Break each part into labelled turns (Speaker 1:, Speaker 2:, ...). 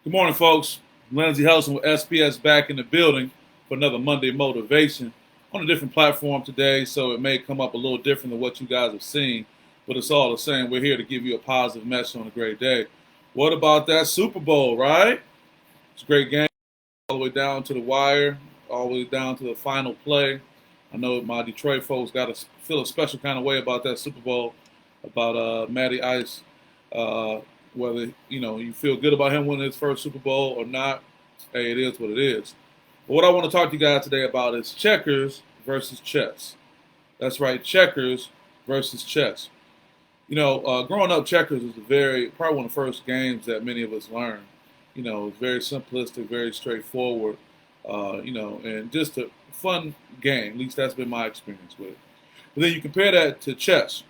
Speaker 1: Good morning, folks. Lindsay Helson with SPS back in the building for another Monday Motivation on a different platform today, so it may come up a little different than what you guys have seen, but it's all the same. We're here to give you a positive message on a great day. What about that Super Bowl, right? It's a great game all the way down to the wire, all the way down to the final play. I know my Detroit folks got to feel a special kind of way about that Super Bowl, about Matty Ice. Uh, Whether you feel good about him winning his first Super Bowl or not, hey, it is what it is. But what I want to talk to you guys today about is checkers versus chess. That's right, checkers versus chess. Growing up, checkers was probably one of the first games that many of us learned. It's very simplistic, very straightforward, and just a fun game. At least that's been my experience with it. But then you compare that to chess,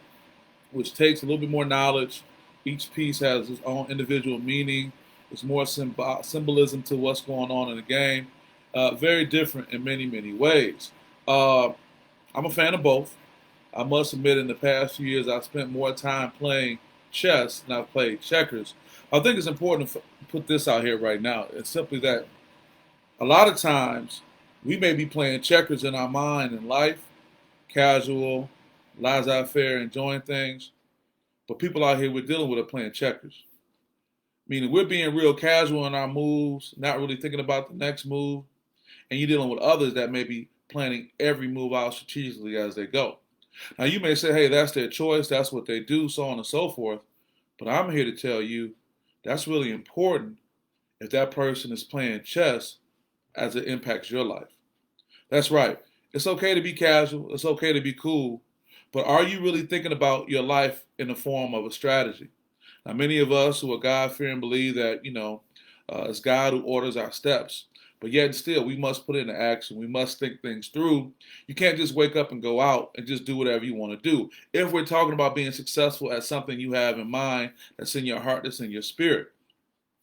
Speaker 1: which takes a little bit more knowledge. Each piece has its own individual meaning. There's more symbolism to what's going on in the game. Very different in many, many ways. Uh, I'm a fan of both. I must admit, in the past few years, I've spent more time playing chess than I've played checkers. I think it's important to put this out here right now. It's simply that a lot of times we may be playing checkers in our mind in life, casual, laissez faire, enjoying things, but people out here we're dealing with are playing checkers. Meaning we're being real casual in our moves, not really thinking about the next move, and you're dealing with others that may be planning every move out strategically as they go. Now you may say, hey, that's their choice, that's what they do, so on and so forth. But I'm here to tell you that's really important if that person is playing chess as it impacts your life. That's right. It's okay to be casual, it's okay to be cool, but are you really thinking about your life in the form of a strategy? Now, many of us who are God fearing believe that, it's God who orders our steps. But yet, still, we must put into action. We must think things through. You can't just wake up and go out and just do whatever you want to do. If we're talking about being successful at something you have in mind, that's in your heart, that's in your spirit.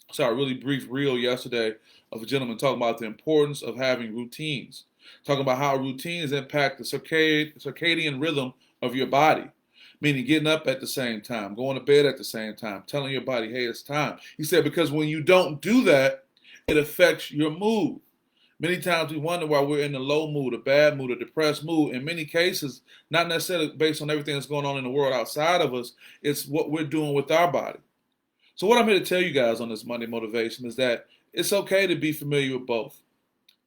Speaker 1: I saw a really brief reel yesterday of a gentleman talking about the importance of having routines, talking about how routines impact the circadian rhythm of your body, meaning getting up at the same time, going to bed at the same time, telling your body, hey, it's time. He said, because when you don't do that, it affects your mood. Many times we wonder why we're in a low mood, a bad mood, a depressed mood. In many cases, not necessarily based on everything that's going on in the world outside of us, it's what we're doing with our body. So what I'm here to tell you guys on this Monday Motivation is that it's okay to be familiar with both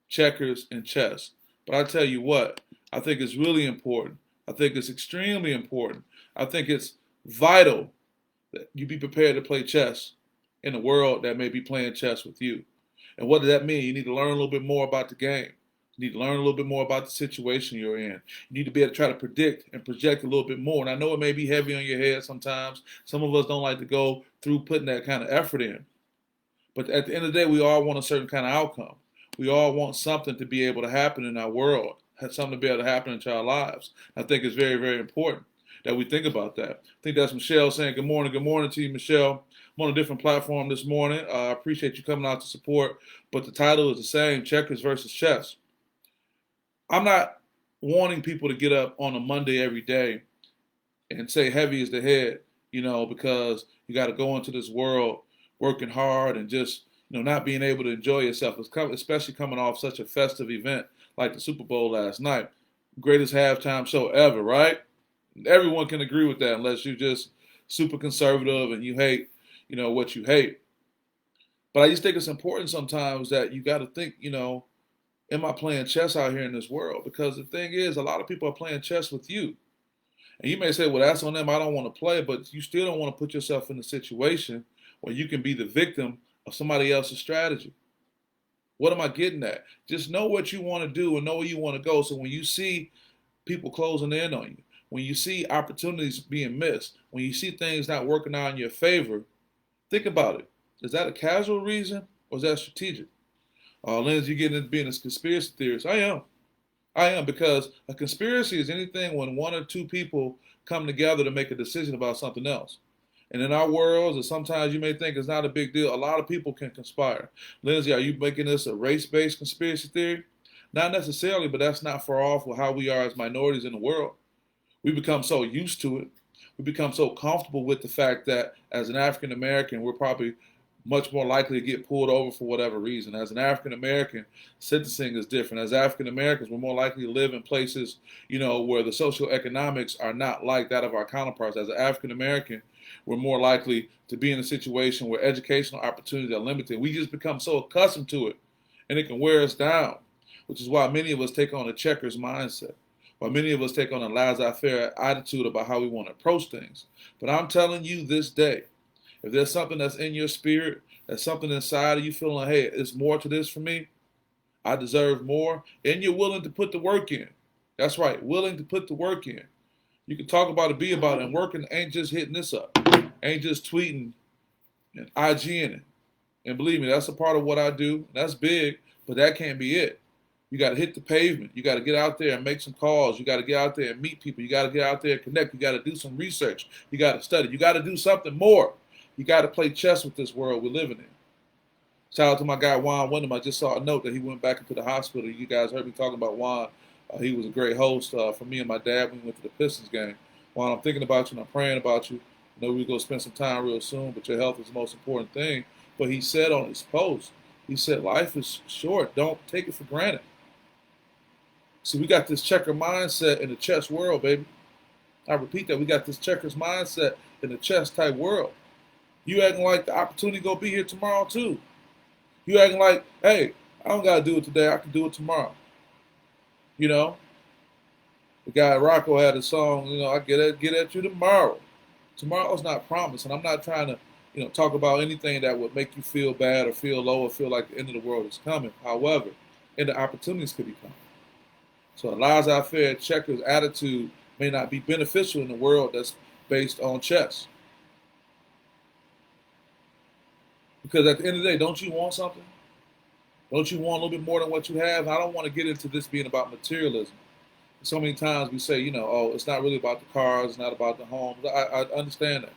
Speaker 1: checkers and chess. But I tell you what, I think it's really important. I think it's extremely important. I think it's vital that you be prepared to play chess in a world that may be playing chess with you. And what does that mean? You need to learn a little bit more about the game. You need to learn a little bit more about the situation you're in. You need to be able to try to predict and project a little bit more. And I know it may be heavy on your head sometimes. Some of us don't like to go through putting that kind of effort in. But at the end of the day, we all want a certain kind of outcome. We all want something to be able to happen in our world, something to be able to happen into our lives. I think it's very, very important that we think about that. I think that's Michelle saying good morning. Good morning to you, Michelle. I'm on a different platform this morning. I appreciate you coming out to support, but the title is the same, checkers versus chess. I'm not wanting people to get up on a Monday every day and say heavy is the head, because you got to go into this world working hard and just, not being able to enjoy yourself, especially coming off such a festive event like the Super Bowl last night. Greatest halftime show ever, right? Everyone can agree with that unless you're just super conservative and you hate, what you hate. But I just think it's important sometimes that you got to think, am I playing chess out here in this world? Because the thing is, a lot of people are playing chess with you. And you may say, well, that's on them. I don't want to play. But you still don't want to put yourself in a situation where you can be the victim of somebody else's strategy. What am I getting at? Just know what you want to do and know where you want to go. So when you see people closing in on you, when you see opportunities being missed, when you see things not working out in your favor, think about it. Is that a casual reason or is that strategic? Lindsay, you getting into being a conspiracy theorist? I am because a conspiracy is anything when one or two people come together to make a decision about something else. And in our worlds, and sometimes you may think it's not a big deal, a lot of people can conspire. Lindsay, are you making this a race-based conspiracy theory? Not necessarily, but that's not far off with how we are as minorities in the world. We become so used to it. We become so comfortable with the fact that as an African American, we're probably much more likely to get pulled over for whatever reason. As an African American, sentencing is different. As African Americans, we're more likely to live in places, where the social economics are not like that of our counterparts. As an African American, we're more likely to be in a situation where educational opportunities are limited. We just become so accustomed to it, and it can wear us down, which is why many of us take on a checkers mindset. Why many of us take on a laissez-faire attitude about how we want to approach things. But I'm telling you this day, if there's something that's in your spirit, there's something inside of you feeling like, hey, it's more to this for me, I deserve more, and you're willing to put the work in. That's right, willing to put the work in. You can talk about it, be about it, and working ain't just hitting this up, ain't just tweeting and IGing it. And believe me, that's a part of what I do. That's big, but that can't be it. You got to hit the pavement. You got to get out there and make some calls. You got to get out there and meet people. You got to get out there and connect. You got to do some research. You got to study. You got to do something more. You got to play chess with this world we're living in. Shout out to my guy Juan Wyndham. I just saw a note that he went back into the hospital. You guys heard me talking about Juan. He was a great host for me and my dad when we went to the Pistons game. Juan, I'm thinking about you and I'm praying about you. I know we're going to spend some time real soon, but your health is the most important thing. But he said on his post, he said, life is short. Don't take it for granted. See, we got this checker mindset in the chess world, baby. I repeat that. We got this checkers mindset in the chess type world. You acting like the opportunity going to be here tomorrow, too. You acting like, hey, I don't got to do it today. I can do it tomorrow. The guy Rocco had a song, I get at you tomorrow. Tomorrow's not promised, and I'm not trying to, talk about anything that would make you feel bad or feel low or feel like the end of the world is coming. However, and the opportunities could be coming. So a laissez-faire checker's attitude may not be beneficial in a world that's based on chess. Because at the end of the day, don't you want something? Don't you want a little bit more than what you have? I don't want to get into this being about materialism. So many times we say, it's not really about the cars, it's not about the homes. I understand that.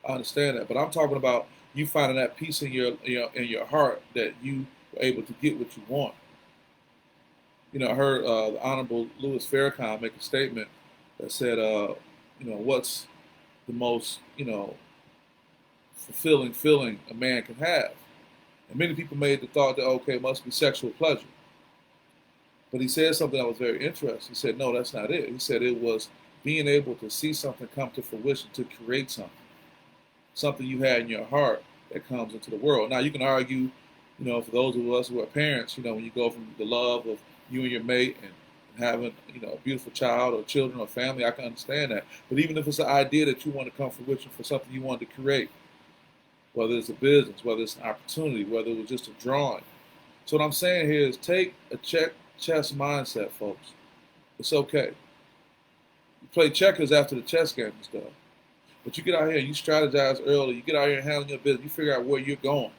Speaker 1: I understand that. But I'm talking about you finding that peace in your heart that you were able to get what you want. I heard the Honorable Louis Farrakhan make a statement that said, what's the most, fulfilling feeling a man can have? And many people made the thought that, okay, it must be sexual pleasure. But he said something that was very interesting. He said, no, that's not it. He said it was being able to see something come to fruition, to create something you had in your heart that comes into the world. Now, you can argue, for those of us who are parents, when you go from the love of you and your mate and having, a beautiful child or children or family, I can understand that. But even if it's an idea that you want to come to fruition for something you want to create, whether it's a business, whether it's an opportunity, whether it was just a drawing. So what I'm saying here is take a chess mindset, folks. It's okay. You play checkers after the chess game is done. But you get out here and you strategize early. You get out here and handle your business. You figure out where you're going.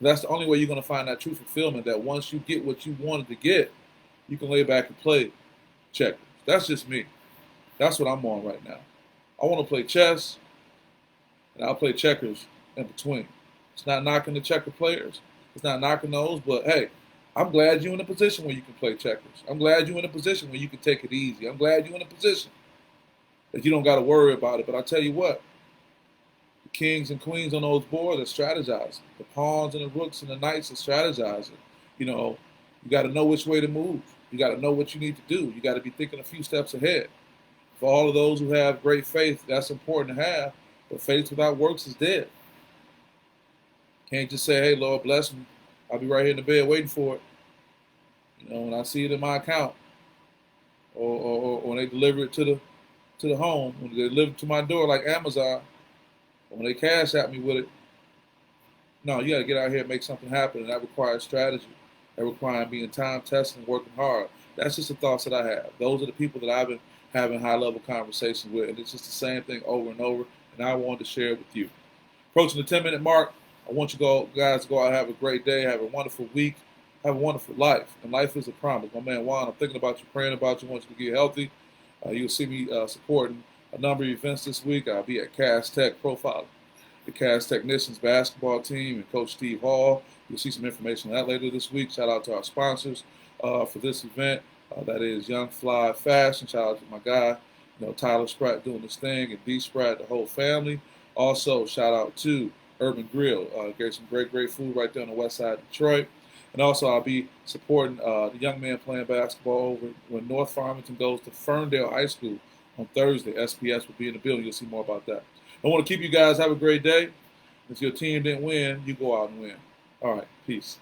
Speaker 1: That's the only way you're going to find that true fulfillment, that once you get what you wanted to get, you can lay back and play checkers. That's just me. That's what I'm on right now. I want to play chess, and I'll play checkers in between. It's not knocking the checker players. It's not knocking those, but hey, I'm glad you're in a position where you can play checkers. I'm glad you're in a position where you can take it easy. I'm glad you're in a position that you don't got to worry about it. But I tell you what, the kings and queens on those boards are strategizing. The pawns and the rooks and the knights are strategizing. You got to know which way to move. You got to know what you need to do. You got to be thinking a few steps ahead. For all of those who have great faith, that's important to have. But faith without works is dead. Can't just say, hey, Lord, bless me. I'll be right here in the bed waiting for it. When I see it in my account. Or when they deliver it to the home, when they deliver it to my door like Amazon, or when they cash at me with it. No, you got to get out here and make something happen, and that requires strategy. That requires being time-tested and working hard. That's just the thoughts that I have. Those are the people that I've been having high-level conversations with, and it's just the same thing over and over, and I wanted to share it with you. Approaching the 10-minute mark, I want you guys to go out and have a great day, have a wonderful week, have a wonderful life, and life is a promise. My man Juan, I'm thinking about you, praying about you, I want you to get healthy. You'll see me supporting a number of events this week. I'll be at Cass Tech profiling the Cass Technicians basketball team and Coach Steve Hall. You'll see some information on that later this week. Shout out to our sponsors for this event. That is Young Fly Fashion. Shout out to my guy, Tyler Spratt doing this thing, and D Spratt, the whole family. Also, shout out to Urban Grill. Get some great food right there on the west side of Detroit. And also, I'll be supporting the young man playing basketball over when North Farmington goes to Ferndale High School on Thursday. SPS will be in the building. You'll see more about that. I want to keep you guys. Have a great day. If your team didn't win, you go out and win. All right. Peace.